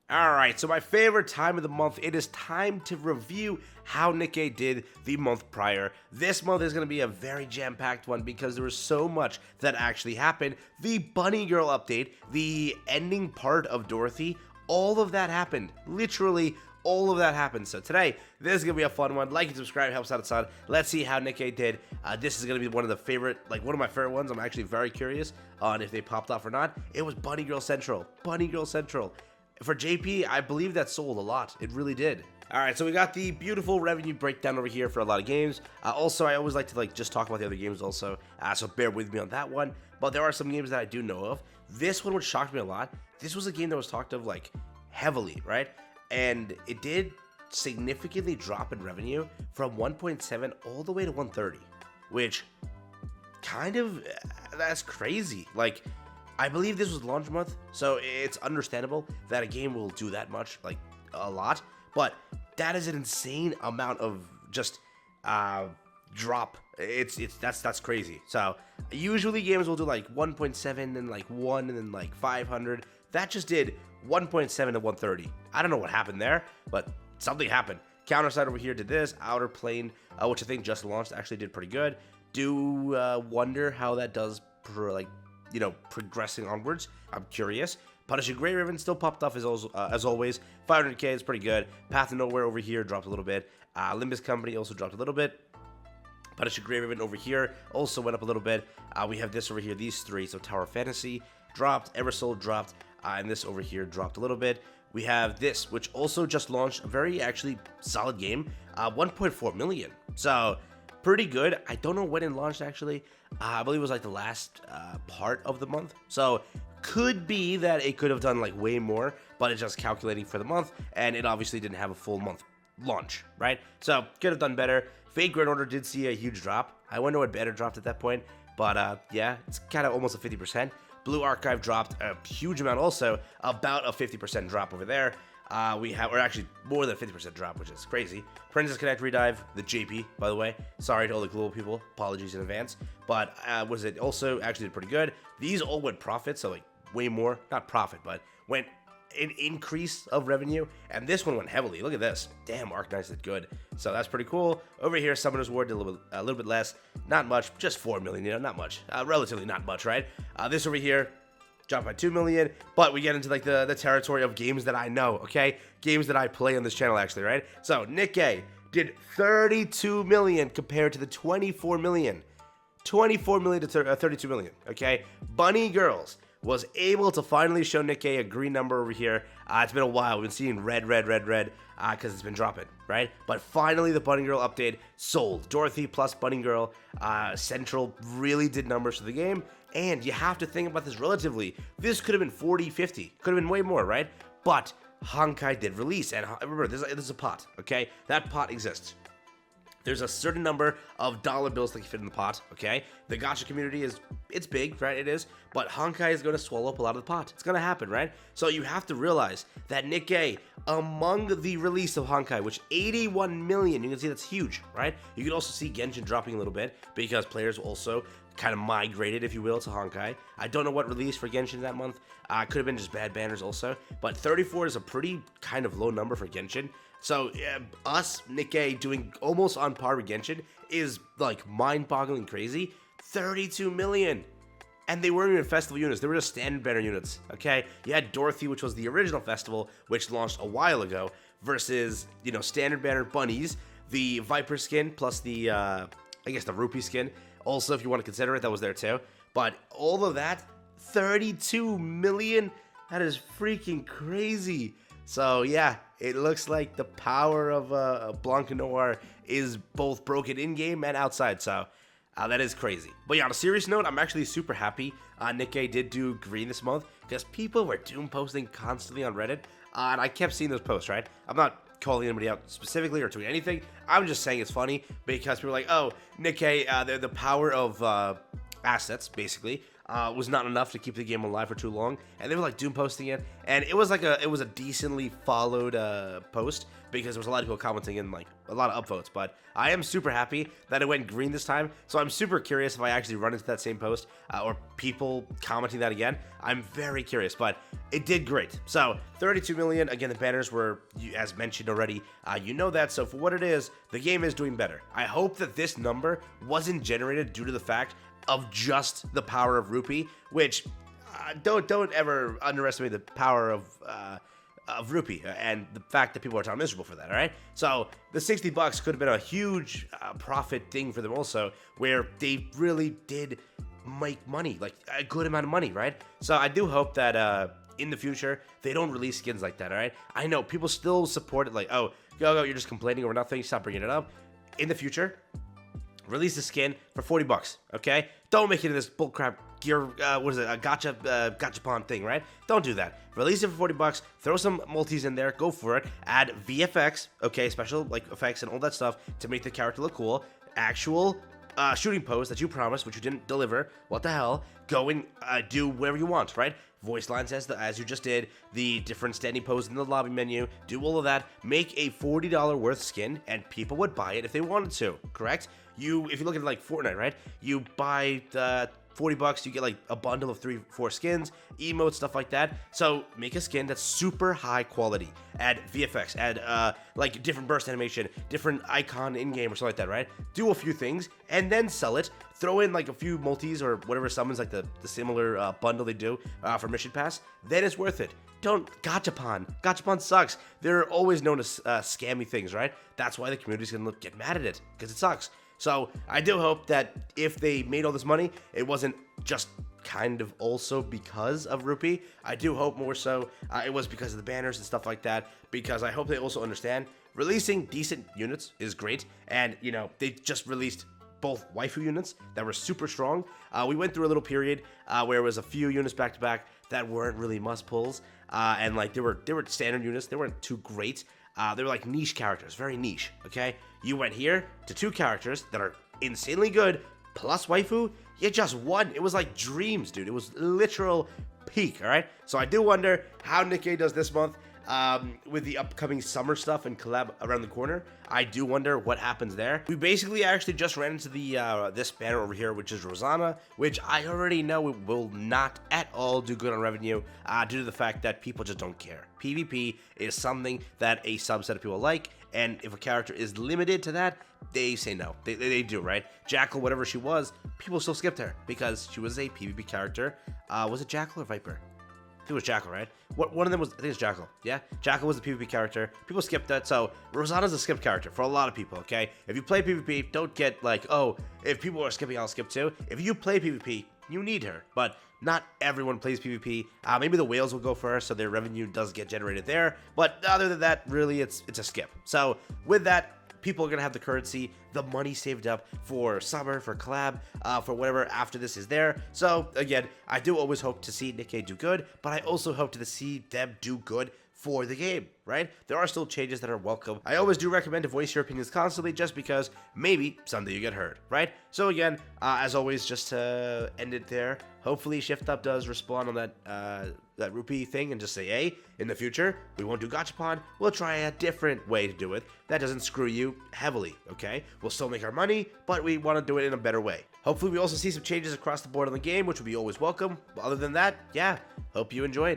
Alright, so my favorite time of the month, it is time to review how Nikkei did the month prior. This month is going to be a very jam-packed one because there was so much that actually happened. The Bunny Girl update, the ending part of Dorothy, all of that happened. Literally, all of that happened. So today, this is going to be a fun one. Like and subscribe, helps out a ton. Let's see how Nikkei did. This is going to be one of my favorite ones. I'm actually very curious on if they popped off or not. It was Bunny Girl Central. Bunny Girl Central. For JP, I believe that sold a lot. It really did. Alright, so we got the beautiful revenue breakdown over here for a lot of games. Also, I always like to just talk about the other games also, so bear with me on that one. But there are some games that I do know of. This one, which shocked me a lot, this was a game that was talked of heavily, right? And it did significantly drop in revenue from 1.7 all the way to 130, which kind of, that's crazy. I believe this was launch month, so it's understandable that a game will do that much, a lot, but that is an insane amount of just drop. That's crazy. So usually games will do 1.7 and 1 and then 500. That just did 1.7 to 130. I don't know what happened there, but something happened. Counterside over here did this. Outer Plane, which I think just launched, actually did pretty good. Do wonder how that does for progressing onwards. I'm curious. Punisher Grey Ribbon still popped off as always. 500k is pretty good. Path of Nowhere over here dropped a little bit. Limbus Company also dropped a little bit. Punisher Grey Ribbon over here also went up a little bit. We have this over here, these three. So Tower Fantasy dropped, Eversoul dropped, and this over here dropped a little bit. We have this, which also just launched, a very actually solid game, 1.4 million. So pretty good. I don't know when it launched actually. I believe it was the last part of the month. So could be that it could have done way more, but it's just calculating for the month, and it obviously didn't have a full month launch, right? So could have done better. Fate Grand Order did see a huge drop. I wonder what better dropped at that point, but yeah, it's kind of almost a 50%. Blue Archive dropped a huge amount also, about a 50% drop over there. Or actually more than a 50% drop, which is crazy. Princess Connect Redive, the JP, by the way. Sorry to all the global people, apologies in advance. But was it also actually did pretty good. These all went profit, so way more, not profit, but went an increase of revenue. And this one went heavily. Look at this. Damn, Arknights did good. So that's pretty cool. Over here, Summoner's War did a little bit less. Not much, just 4 million, not much. Relatively not much, right? This over here dropped by 2 million, but we get into the territory of games that I know, okay? Games that I play on this channel, actually, right? So, Nikkei did 32 million compared to the 24 million. 24 million to 32 million, okay? Bunny Girls was able to finally show Nikkei a green number over here. It's been a while. We've been seeing red, because it's been dropping, right? But finally, the Bunny Girl update sold. Dorothy plus Bunny Girl Central really did numbers for the game. And you have to think about this relatively. This could have been 40, 50. Could have been way more, right? But Honkai did release. And remember, this is a pot, okay? That pot exists. There's a certain number of dollar bills that can fit in the pot, okay? The gacha community it's big, right? It is. But Honkai is going to swallow up a lot of the pot. It's going to happen, right? So you have to realize that Nikkei, among the release of Honkai, which 81 million, you can see that's huge, right? You can also see Genshin dropping a little bit because players also kind of migrated, if you will, to Honkai. I don't know what released for Genshin that month. Could have been just bad banners also. But 34 is a pretty kind of low number for Genshin. So us, Nikkei, doing almost on par with Genshin is mind-boggling crazy. 32 million. And they weren't even festival units. They were just standard banner units, okay? You had Dorothy, which was the original festival, which launched a while ago, versus, standard banner bunnies, the Viper skin, plus the, I guess the RUPEE skin. Also, if you want to consider it, that was there too. But all of that, 32 million, that is freaking crazy. So yeah, it looks like the power of Blanc Noir is both broken in-game and outside, so that is crazy. But yeah, on a serious note, I'm actually super happy Nikkei did do green this month, because people were doom posting constantly on Reddit, and I kept seeing those posts, right? I'm not calling anybody out specifically or tweeting anything. I'm just saying it's funny because people are like, oh, Nikkei, the power of assets, basically, was not enough to keep the game alive for too long, and they were like doom posting it, and it was a decently followed post because there was a lot of people commenting and like a lot of upvotes. But I am super happy that it went green this time, so I'm super curious if I actually run into that same post or people commenting that again. I'm very curious, but it did great. So 32 million. Again, the banners were, as mentioned already, you know that. So for what it is, the game is doing better. I hope that this number wasn't generated due to the fact of just the power of RUPEE, which don't ever underestimate the power of RUPEE and the fact that people are miserable for that. All right, so the $60 could have been a huge profit thing for them also, where they really did make money, like a good amount of money, right? So I do hope that in the future they don't release skins like that. All right, I know people still support it, like, oh, go, you're just complaining over nothing, stop bringing it up. In the future, release the skin for $40, okay? Don't make it in this bullcrap gear, what is it, a gachapon thing, right? Don't do that. Release it for $40, throw some multis in there, go for it, add VFX, okay, special, like, effects and all that stuff to make the character look cool, actual shooting pose that you promised, which you didn't deliver, what the hell, go and do whatever you want, right? Voice lines as you just did, the different standing pose in the lobby menu, do all of that, make a $40 worth skin, and people would buy it if they wanted to, correct? If you look at like Fortnite, right? You buy the $40, you get like a bundle of 3-4 skins, emotes, stuff like that. So make a skin that's super high quality. Add VFX, add like different burst animation, different icon in game or something like that, right? Do a few things and then sell it. Throw in like a few multis or whatever summons, like the similar bundle they do for Mission Pass. Then it's worth it. Don't gachapon. Gachapon sucks. They're always known as scammy things, right? That's why the community's gonna get mad at it, because it sucks. So I do hope that if they made all this money, it wasn't just kind of also because of RUPEE. I do hope more so it was because of the banners and stuff like that, because I hope they also understand releasing decent units is great. And, you know, they just released both waifu units that were super strong. We went through a little period where it was a few units back to back that weren't really must pulls, and like they were standard units. They weren't too great. They were like niche characters, very niche. Okay, you went here to 2 characters that are insanely good plus waifu. You just won. It was like dreams, dude. It was literal peak. All right, so I do wonder how Nikkei does this month. With the upcoming summer stuff and collab around the corner, I do wonder what happens there. We basically actually just ran into the this banner over here, which is Rosanna, which I already know it will not at all do good on revenue due to the fact that people just don't care. PvP is something that a subset of people like, and if a character is limited to that, they say no. They do, right? Jackal, whatever she was, people still skipped her because she was a PvP character. Was it Jackal or Viper? I think it was Jackal, right? One of them was, I think it's Jackal. Yeah, Jackal was a PvP character. People skipped that, so Rosanna's a skip character for a lot of people, okay? If you play PvP, don't get like, oh, if people are skipping, I'll skip too. If you play PvP, you need her, but not everyone plays PvP. Maybe the whales will go first, so their revenue does get generated there, but other than that, really, it's a skip. So with that, people are going to have the currency, the money saved up for summer, for collab, for whatever after this is there. So again, I do always hope to see Nikkei do good, but I also hope to see them do good for the game, right? There are still changes that are welcome. I always do recommend to voice your opinions constantly, just because maybe someday you get heard, right? So again, as always, just to end it there, hopefully Shift Up does respond on that RUPEE thing and just say, hey, in the future, we won't do gachapon, we'll try a different way to do it that doesn't screw you heavily, okay? We'll still make our money, but we want to do it in a better way. Hopefully we also see some changes across the board on the game, which will be always welcome. But other than that, yeah, hope you enjoyed.